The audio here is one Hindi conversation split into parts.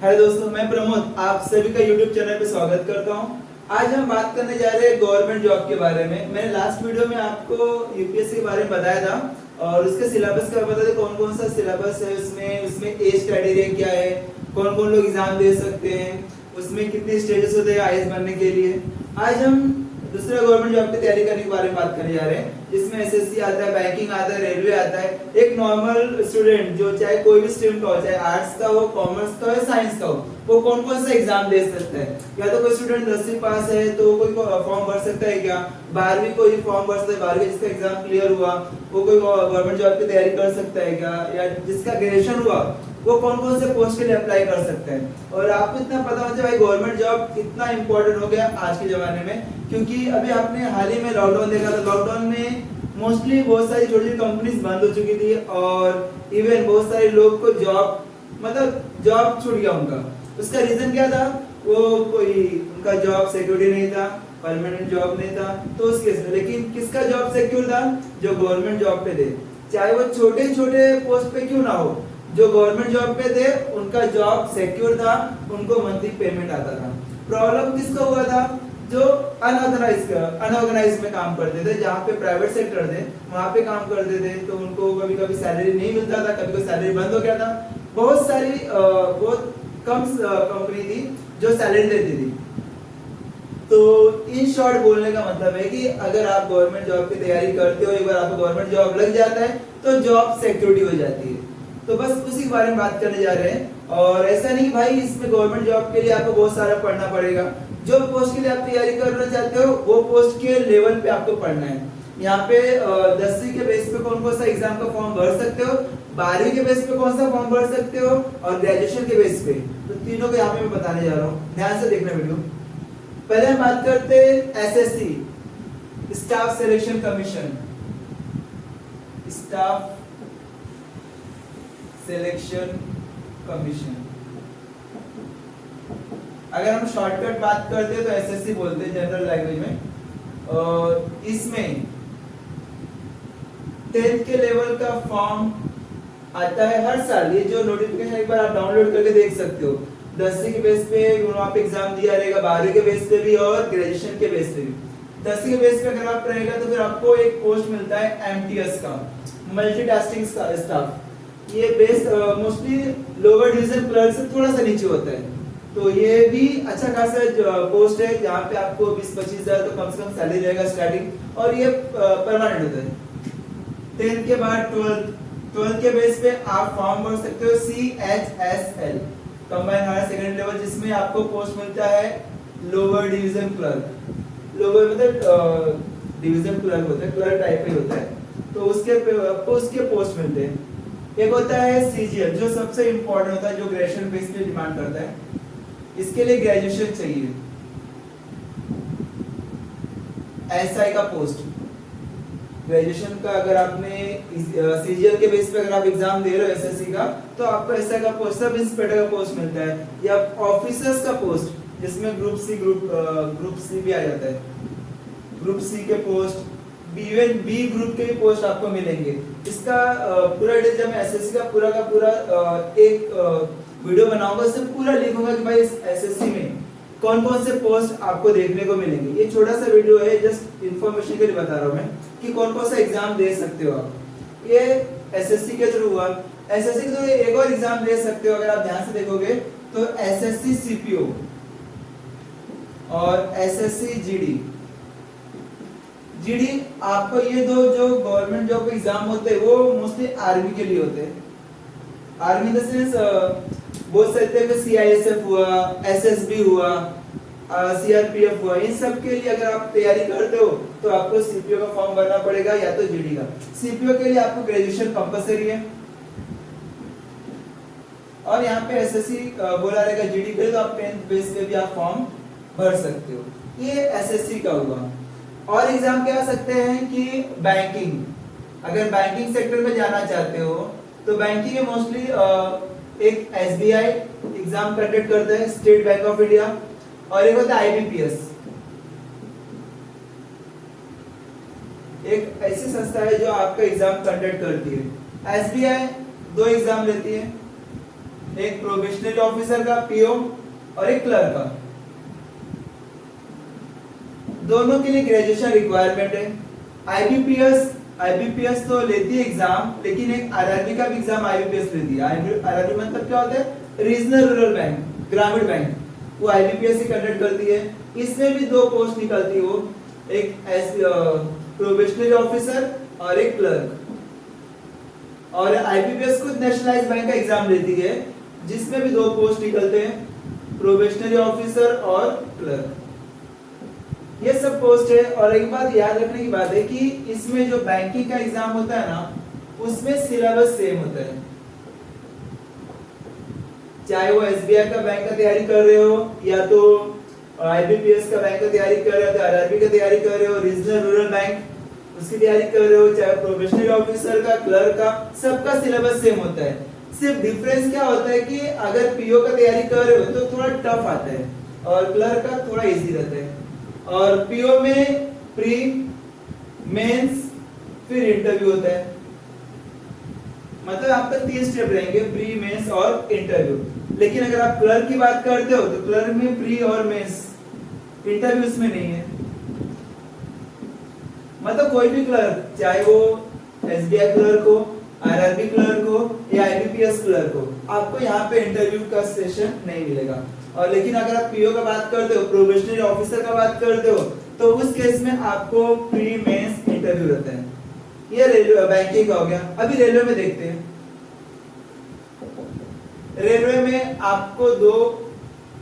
हेलो दोस्तों, मैं प्रमोद आप सभी का यूट्यूब चैनल पे स्वागत करता हूं। आज हम बात करने जा रहे हैं गवर्नमेंट जॉब के बारे में। मैंने लास्ट वीडियो में आपको यूपीएससी के बारे में बताया था और उसके सिलेबस का बता दें कौन कौन सा सिलेबस है, उसमें एज क्राइटेरिया क्या है, कौन कौन लोग एग्जाम दे सकते हैं, उसमें कितने स्टेजेस होते हैं आईएएस बनने के लिए। आज हम दूसरा गवर्नमेंट जॉब की तैयारी करने के बारे में बात करने जा रहे हैं, जिसमें एसएससी आता है, बैंकिंग आता है, रेलवे आता है। एक नॉर्मल स्टूडेंट जो चाहे कोई भी स्ट्रीम का हो, चाहे आर्ट्स का हो, कॉमर्स का हो या साइंस का हो, वो कौन कौन सा एग्जाम दे सकता है। या तो कोई स्टूडेंट 10वीं पास है तो कोई फॉर्म भर सकता है क्या, 12वीं कोई फॉर्म भर सकता है, 12वीं जिसका एग्जाम क्लियर हुआ वो कोई गवर्नमेंट जॉब की तैयारी कर सकता है क्या, या जिसका ग्रेजुएशन हुआ वो कौन कौन से पोस्ट के लिए अप्लाई कर सकते हैं। और आपको इतना पता होना चाहिए भाई गवर्नमेंट जॉब कितना इंपॉर्टेंट हो गया आज के जमाने में, क्योंकि अभी आपने हाल ही में लॉकडाउन देखा था। लॉकडाउन में मोस्टली बहुत सारी छोटी छोटी कंपनीज बंद हो चुकी थी और इवन बहुत सारे लोग को जॉब छूट गया उनका। उसका रीजन क्या था, वो कोई उनका जॉब सिक्योरिटी नहीं था, परमानेंट जॉब नहीं था। तो उस केस में लेकिन किसका जॉब सिक्योर था, जो गवर्नमेंट जॉब पे थे, चाहे वो छोटे छोटे पोस्ट पे क्यों ना हो, जो गवर्नमेंट जॉब पे थे उनका जॉब सिक्योर था, उनको मंथली पेमेंट आता था। प्रॉब्लम किसको हुआ था, जो अनऑर्गेनाइज में काम करते थे, जहाँ पे प्राइवेट सेक्टर थे वहां पे काम करते थे, तो उनको कभी कभी सैलरी नहीं मिलता था, कभी कभी सैलरी बंद हो गया था। बहुत कम कंपनी थी जो सैलरी देती थी। तो इन शॉर्ट बोलने का मतलब है कि अगर आप गवर्नमेंट जॉब की तैयारी करते हो, एक बार आपको गवर्नमेंट जॉब लग जाता है तो जॉब सिक्योरिटी हो जाती है। तो बस उसी के बारे में बात करने जा रहे हैं। और ऐसा नहीं भाई इसमें गवर्नमेंट जॉब के लिए आपको बहुत सारा पढ़ना पड़ेगा। जो पोस्ट के लिए आप तैयारी करना चाहते हो वो पोस्ट के लेवल पे आपको पढ़ना है। यहाँ पे 10वीं के बेस पे कौन कौन सा एग्जाम का फॉर्म भर सकते हो, 12वीं के बेस पे कौन सा फॉर्म भर सकते हो और ग्रेजुएशन के बेस पे, तो तीनों को यहाँ पे मैं बताने जा रहा हूँ। ध्यान से देखना वीडियो। पहले हम बात करते हैं SSC, staff selection commission. Staff selection commission, अगर हम शॉर्टकट बात करते हैं तो एसएससी बोलते हैं जनरल लैंग्वेज में। और इसमें 10th के लेवल का फॉर्म आता है हर साल। ये जो नोटिफिकेशन एक बार आप डाउनलोड करके देख सकते हो। 10वीं के बेस पे वहां पे एग्जाम दिया रहेगा, 12वीं के बेस पे भी और ग्रेजुएशन के बेस पे भी। 10वीं के बेस पे अगर आप रहेगा तो फिर आपको एक पोस्ट मिलता है एमटीएस का, मल्टीटास्किंग स्टाफ। ये base mostly lower division clerk से थोड़ा सा नीचे होता है। तो ये भी अच्छा खासा पोस्ट है जहाँ पे आपको 20-25 हजार तो कम से कम सैलरी रहेगा स्टार्टिंग, और ये परमानेंट होता है। 10th के बाद 12th के बेस पे आप फॉर्म भर सकते हो CHSL, combined higher secondary level, जिसमें आपको पोस्ट मिलता है लोअर डिवीजन क्लर्क। लोअर मतलब डिवीजन क्लर्क होता है, क्लर्क टाइप ही होता है। तो उसके पोस्ट मिलते हैं। एक होता है सीजीएल जो सबसे इंपॉर्टेंट होता है, जो ग्रेजुएशन बेस पे डिमांड करता है। इसके लिए ग्रेजुएशन चाहिए। एसआई का पोस्ट, ग्रेजुएशन का अगर आपने सीजीएल के बेस पे अगर आप एग्जाम दे रहे हो एसएससी का, तो आपको एसआई का पोस्ट, सब इंस्पेक्टर का पोस्ट मिलता है। या ऑफिसर्स का पोस्ट, जिसमें ग्रुप सी भी आ जाता है, ग्रुप सी के पोस्ट, इवन बी ग्रुप के भी पोस्ट आपको मिलेंगे। इसका पूरा डिटेल मैं एसएससी का पूरा एक वीडियो बनाऊंगा, उससे पूरा लिखूंगा कि भाई इस एसएससी में कौन कौन से पोस्ट आपको देखने को मिलेंगे। ये छोटा सा वीडियो है, जस्ट इंफॉर्मेशन के लिए बता रहा हूं मैं कि कौन कौन सा एग्जाम दे सकते हो आप। ये एसएससी के थ्रू हुआ। एसएससी के थ्रू एक और एग्जाम दे सकते हो, अगर आप ध्यान से देखोगे तो एसएससी सीपीओ और एसएससी जीडी। आपको ये दो जो गवर्नमेंट जॉब के एग्जाम होते हैं वो मोस्टली आर्मी के लिए होते हैं। आर्मी इन द सेंस बोल सकते हैं कि सीआईएसएफ हुआ, एसएसबी हुआ, सीआरपीएफ हुआ। इन सब के लिए अगर आप तैयारी करते हो तो आपको सीपीओ का फॉर्म भरना पड़ेगा या तो जीडी का। सीपीओ के लिए आपको ग्रेजुएशन कंपलसरी है, और यहाँ पे एसएससी बोला रहेगा। जीडी के लिए तो आप 10th बेस पे भी आप फॉर्म भर सकते हो। ये एसएससी का हुआ। और एग्जाम क्या आ सकते हैं कि बैंकिंग, अगर बैंकिंग सेक्टर में जाना चाहते हो तो बैंकिंग में मोस्टली एक एसबीआई एग्जाम कंडक्ट करता है, स्टेट बैंक ऑफ इंडिया, और एक होता है आईबीपीएस। एक ऐसी संस्था है जो आपका एग्जाम कंडक्ट करती है। एसबीआई 2 एग्जाम लेती है, एक प्रोबेशनरी ऑफिसर का, पीओ, और एक क्लर्क का। दोनों के लिए ग्रेजुएशन रिक्वायरमेंट है। आईबीपीएस तो लेती है एग्जाम, लेकिन एक आरआरबी का भी एग्जाम आईबीपीएस लेती है। आरआरबी मतलब क्या होता है? रीजनल रूरल बैंक, ग्रामीण बैंक, वो आईबीपीएस ही कंडक्ट करती है। इसमें भी दो पोस्ट निकलती है, वो एक प्रोबेशनरी ऑफिसर और एक क्लर्क। और आईबीपीएस खुद नेशनलाइज्ड बैंक का एग्जाम लेती है, जिसमें भी दो पोस्ट निकलते हैं, प्रोबेशनरी ऑफिसर और क्लर्क। ये सब पोस्ट है। और एक बात याद रखने की बात है कि इसमें जो बैंकिंग का एग्जाम होता है ना, उसमें सिलेबस सेम होता है। चाहे वो एसबीआई का बैंक का तैयारी कर रहे हो, या तो आईबीपीएस का बैंक का तैयारी कर रहे हो, तो आरआरबी का तैयारी कर रहे हो, रीजनल रूरल बैंक उसकी तैयारी कर रहे हो, चाहे प्रोबेशनरी ऑफिसर का, क्लर्क का, सबका सिलेबस सेम होता है। सिर्फ डिफरेंस क्या होता है कि अगर पीओ का तैयारी कर रहे हो तो थोड़ा टफ आता है, और क्लर्क का थोड़ा इजी रहता है। और पीओ में प्री, मेंस, फिर इंटरव्यू होता है। मतलब आपका 3 स्टेप रहेंगे, प्री, मेंस और इंटरव्यू। लेकिन अगर आप क्लर्क की बात करते हो तो क्लर्क में प्री और मेंस, इंटरव्यू इसमें नहीं है। मतलब कोई भी क्लर्क, चाहे वो एसबीआई क्लर्क हो, आरआरबी क्लर्क हो या आईबीपीएस क्लर्क हो, आपको यहाँ पे इंटरव्यू का सेशन नहीं मिलेगा। और लेकिन अगर आप पीओ का बात करते हो, प्रोबेशनरी ऑफिसर का बात करते हो, तो उस केस में आपको प्री, मेंस, इंटरव्यू रहता है। ये रेलवे बैंकिंग का हो गया। अभी रेलवे में देखते हैं। रेलवे में आपको 2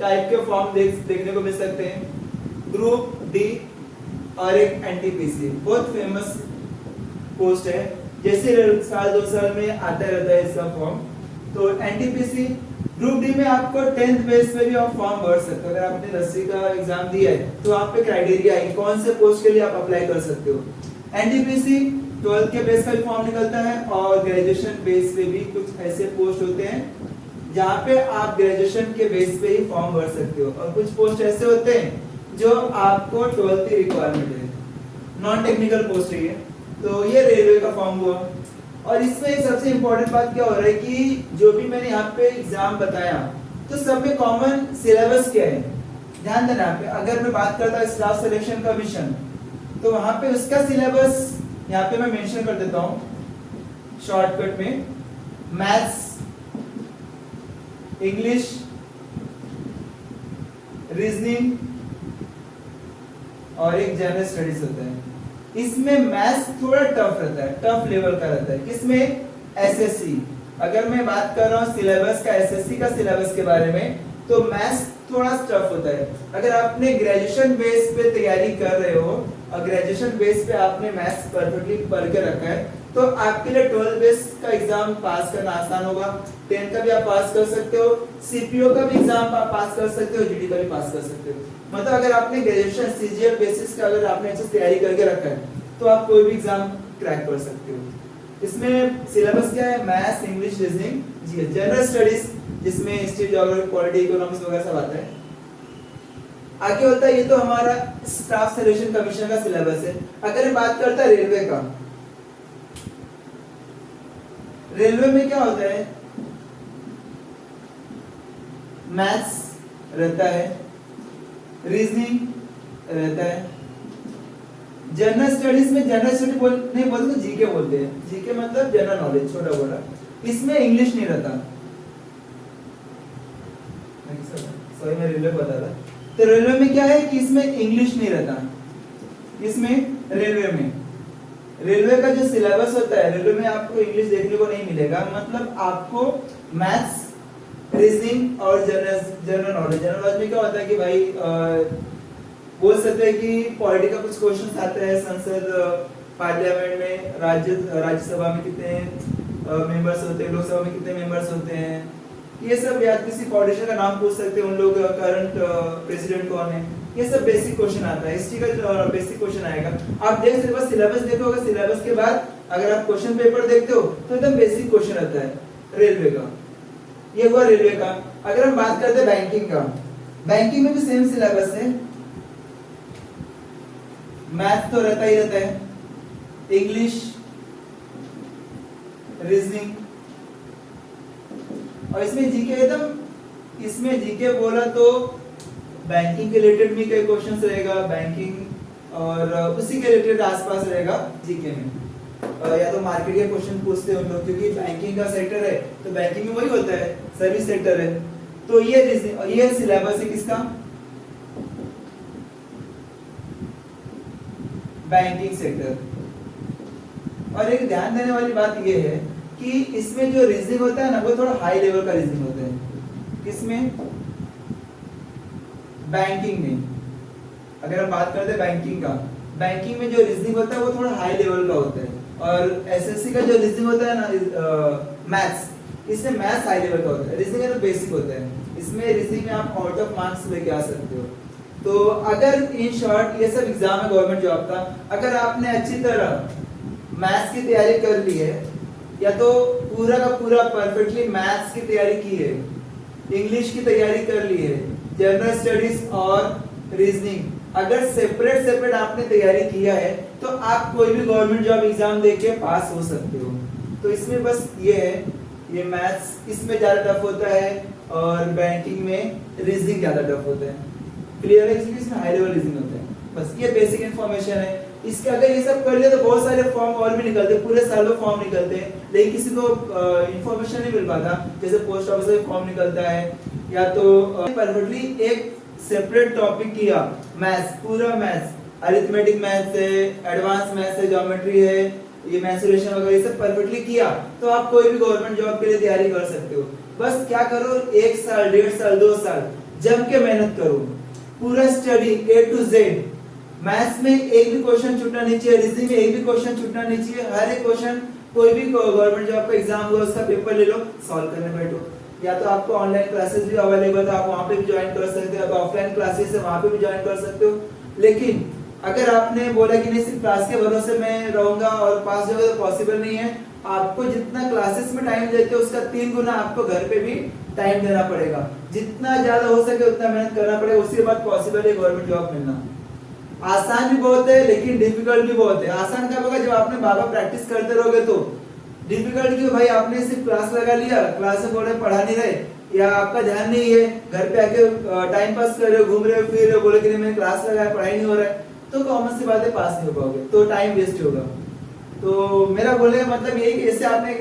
टाइप के फॉर्म देखने को मिल सकते हैं, ग्रुप डी और एक एनटीपीसी। बहुत फेमस पोस्ट है, जैसे साल 2 साल में आता रहता है इसका फॉर्म। तो एनटीपीसी ग्रुप डी में आपको 10th बेस पे भी आप फॉर्म भर सकते हो। अगर आपने 10वीं का एग्जाम दिया है तो आप पे क्राइटेरिया है कौन से पोस्ट के लिए आप अप्लाई कर सकते हो। एनटीपीसी 12th के बेस पर फॉर्म निकलता है, और ग्रेजुएशन बेस पे भी कुछ ऐसे पोस्ट होते हैं जहाँ पे आप ग्रेजुएशन के बेस पे ही फॉर्म भर सकते हो। और कुछ पोस्ट ऐसे होते हैं जो आपको 12th की रिक्वायरमेंट है, नॉन टेक्निकल पोस्ट है ये। तो ये रेलवे का फॉर्म हुआ। और इसमें एक सबसे इंपॉर्टेंट बात क्या हो रहा है कि जो भी मैंने यहाँ पे एग्जाम बताया, तो सब में कॉमन सिलेबस क्या है, ध्यान देना यहाँ पे। अगर मैं बात करता हूँ स्टाफ सिलेक्शन कमीशन, तो वहां पे उसका सिलेबस यहाँ पे मैं मेंशन कर देता हूँ शॉर्टकट में। मैथ्स, इंग्लिश, रीजनिंग और एक जनरल स्टडीज होता है। इसमें मैथ्स थोड़ा टफ रहता है, टफ लेवल का रहता है। किसमें? एसएससी। अगर मैं बात कर रहा हूँ सिलेबस का, एसएससी का सिलेबस के बारे में, तो मैथ्स थोड़ा टफ होता है। अगर आपने ग्रेजुएशन बेस पे तैयारी कर रहे हो और ग्रेजुएशन बेस पे आपने मैथ्स परफेक्टली पढ़ के रखा है, तो आपके लिए 12 बेस का एग्जाम पास करना आसान होगा। 10 का भी आप पास कर सकते हो, सीपीओ का भी एग्जाम आप पास कर सकते हो, जीडी का भी पास कर सकते हो। मतलब अगर आपने ग्रेजुएशन सीजीएल बेसिस का अगर आपने अच्छे से तैयारी करके रखा है, तो आप कोई भी एग्जाम क्रैक कर सकते हो। इसमें सिलेबस क्या है? Maths, English, reasoning, GS, general studies जिसमें हिस्ट्री, ज्योग्राफी, पॉलिटी, इकोनॉमिक्स वगैरह सब आता है। आगे होता है, ये तो हमारा स्टाफ सिलेक्शन कमीशन का सिलेबस है। अगर हम बात करता है रेलवे का, रेलवे में क्या होता है? मैथ्स रहता है, रीजनिंग रहता है, जनरल स्टडीज में जनरल स्टडी नहीं बोलते तो जीके बोलते हैं। जीके मतलब जनरल नॉलेज, छोटा बोला। इसमें इंग्लिश नहीं रहता। सॉरी, मैं रेलवे बता रहा। तो रेलवे में क्या है कि इसमें इंग्लिश नहीं रहता। इसमें रेलवे का जो सिलेबस होता है, रेलवे में आपको इंग्लिश देखने को नहीं मिलेगा। मतलब आपको मैथ्स, रीजनिंग और जनरल नॉलेज में क्या होता है कि भाई बोल सकते हैं कि पॉलिटी का कुछ क्वेश्चंस आते हैं। संसद, पार्लियामेंट में, राज्यसभा में कितने मेंबर्स होते हैं, लोकसभा में कितने मेंबर्स होते हैं, ये सब। या किसी पॉलिटिशियन का नाम पूछ सकते हैं, उन लोग करंट प्रेसिडेंट कौन है, ये सब बेसिक क्वेश्चन आता है। हिस्ट्री का बेसिक क्वेश्चन आएगा। आप देख सकते हो सिलेबस देखोगे, सिलेबस के बाद अगर आप क्वेश्चन पेपर देखते हो तो एकदम बेसिक क्वेश्चन आता है रेलवे का। ये हुआ रेलवे का। अगर हम बात करते हैं बैंकिंग का, बैंकिंग में भी सेम सिलेबस है। मैथ तो रहता ही रहता है, इंग्लिश, रीजनिंग, और इसमें जीके एकदम, इसमें जीके बोला तो बैंकिंग के रिलेटेड भी कई क्वेश्चंस रहेगा, बैंकिंग और उसी के रिलेटेड आसपास रहेगा जीके में। या तो मार्केट के क्वेश्चन पूछते हैं उन लोग, क्योंकि बैंकिंग का सेक्टर है तो बैंकिंग में वही होता है, सर्विस सेक्टर है। तो ये सिलेबस है किसका, बैंकिंग सेक्टर। और एक ध्यान देने वाली बात ये है कि इसमें जो रीजनिंग होता है ना वो थोड़ा हाई लेवल का रीजनिंग होता है। किसमें, बैंकिंग में। अगर हम बात करते हैं बैंकिंग का, बैंकिंग में जो रीजनिंग होता है वो थोड़ा हाई लेवल का होता है। और एसएससी का जो रीजनिंग होता है ना मैथ्स, इसमें मैथ्स हाई लेवल का होता है, रीजनिंग है तो बेसिक होता है। इसमें रीजनिंग में आप आउट ऑफ मार्क्स लेके आ सकते हो। तो अगर इन शॉर्ट ये सब एग्जाम है गवर्नमेंट जॉब का, अगर आपने अच्छी तरह मैथ्स की तैयारी कर ली है, या तो पूरा का पूरा परफेक्टली मैथ्स की तैयारी की है, इंग्लिश की तैयारी कर ली है, जनरल स्टडीज और रीजनिंग अगर सेपरेट आपने तैयारी किया है, तो आप कोई भी गवर्नमेंट जॉब एग्जाम देके पास हो सकते हो। तो इसमें बस ये है, ये मैथ्स इसमें ज्यादा टफ होता है और बैंकिंग में रीजनिंग ज्यादा टफ होता है। क्लियर है, इसमें हाई लेवल रीजनिंग होता है। बस ये बेसिक इन्फॉर्मेशन है। इसके अगर ये सब कर लिया तो बहुत सारे फॉर्म और भी निकलते हैं, पूरे सालों फॉर्म निकलते हैं, लेकिन किसी को इन्फॉर्मेशन नहीं मिल पाता। जैसे पोस्ट ऑफिस में फॉर्म निकलता है, या तो परफेक्टली एक सेपरेट टॉपिक किया, मैथ्स, पूरा मैथ्स, अरिथमेटिक मैथ्स है, एडवांस मैथ्स है, ज्योमेट्री है, ये मेंसुरेशन वगैरह ये सब परफेक्टली किया, तो आप कोई भी गवर्नमेंट जॉब के लिए तैयारी कर सकते हो। बस क्या करो, 1 साल, 1.5 साल, 2 साल जम के मेहनत करो, पूरा study A to Z। Maths में एक भी क्वेश्चन छूटना नहीं चाहिए, रीजनिंग में एक भी क्वेश्चन छूटना नहीं चाहिए। हर एक क्वेश्चन, कोई भी गवर्नमेंट जॉब का एग्जाम हुआ उसका पेपर ले लो, सॉल्व करने बैठो। या तो आपको ऑनलाइन क्लासेस भी अवेलेबल है, आप वहां पे भी ज्वाइन कर सकते हो, तो ऑफलाइन क्लासेस है वहां पे भी ज्वाइन कर सकते हो। लेकिन अगर आपने बोला कि नहीं सिर्फ क्लास के भरोसे मैं रहूंगा और पास हो जाऊंगा, तो पॉसिबल नहीं है। आपको जितना क्लासेस में टाइम देते हो उसका 3 गुना आपको घर पे भी टाइम देना पड़ेगा। जितना ज्यादा हो सके उतना मेहनत करना पड़ेगा, उसके बाद पॉसिबल है गवर्नमेंट जॉब मिलना। आसान भी बहुत है लेकिन डिफिकल्ट भी बहुत है। आसान कब होगा, जब आपने बाबा प्रैक्टिस करते रहोगे तो। डिफिकल्ट क्यों भाई, आपने सिर्फ क्लास लगा लिया, क्लास में बोले पढ़ा नहीं रहे, या आपका ध्यान नहीं है, घर पे आके टाइम पास कर रहे हो, घूम रहे हो, फिर रहे हो, बोले कि नहीं मैंने क्लास लगाया, पढ़ाई नहीं हो रहा है, तो कॉमन सी बात है पास नहीं हो पाओगे, तो टाइम वेस्ट होगा। तो मेरा बोलने का मतलब यही कि जैसे आपने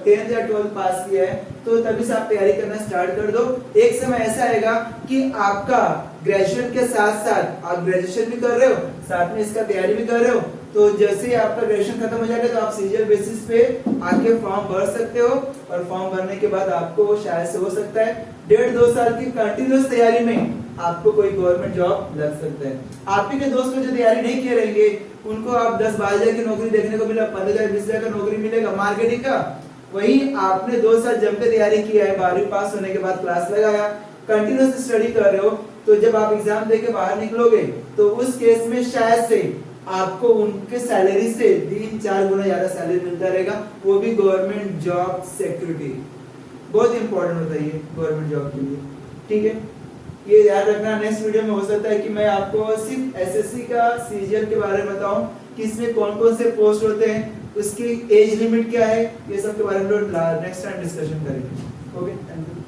10th या 12th पास किया है तो तभी से आप तैयारी करना स्टार्ट कर दो। एक समय ऐसा आएगा कि आपका ग्रेजुएशन के साथ साथ आप ग्रेजुएशन भी कर रहे हो, साथ में इसका तैयारी भी कर रहे हो, तो जैसे ही आपका ग्रेजुएशन खत्म हो जाएगा तो आप सीजीएल बेसिस पे आके फॉर्म भर सकते हो, और फॉर्म भरने के बाद आपको शायद से हो सकता है 1.5-2 साल की कंटिन्यूअस तैयारी में आपको कोई गवर्नमेंट जॉब लग सकता है। आप ही के दोस्त जो तैयारी नहीं किए रहेंगे उनको आप 10-12 हज़ार की नौकरी देखने को मिला, 15,000-20 हज़ार का नौकरी मिलेगा मार्केटिंग का। वही आपने 2 साल जम के तैयारी किया है, 12वीं पास होने के बाद क्लास लगाया, कंटिन्यूअस स्टडी कर रहे हो, तो जब आप एग्जाम देके बाहर निकलोगे तो उस केस में शायद से आपको उनके सैलरी से 3-4 गुना ज्यादा सैलरी मिलता रहेगा, वो भी गवर्नमेंट जॉब सिक्योरिटी। बहुत इंपॉर्टेंट होता है ये गवर्नमेंट जॉब के लिए, ठीक है। ये याद रखना, नेक्स्ट वीडियो में हो सकता है कि मैं आपको सिर्फ एसएससी का सीजीएल के बारे में बताऊं कि इसमें कौन कौन से पोस्ट होते हैं, उसकी एज लिमिट क्या है, ये सब के बारे में नेक्स्ट टाइम डिस्कशन करेंगे। Okay, thank you.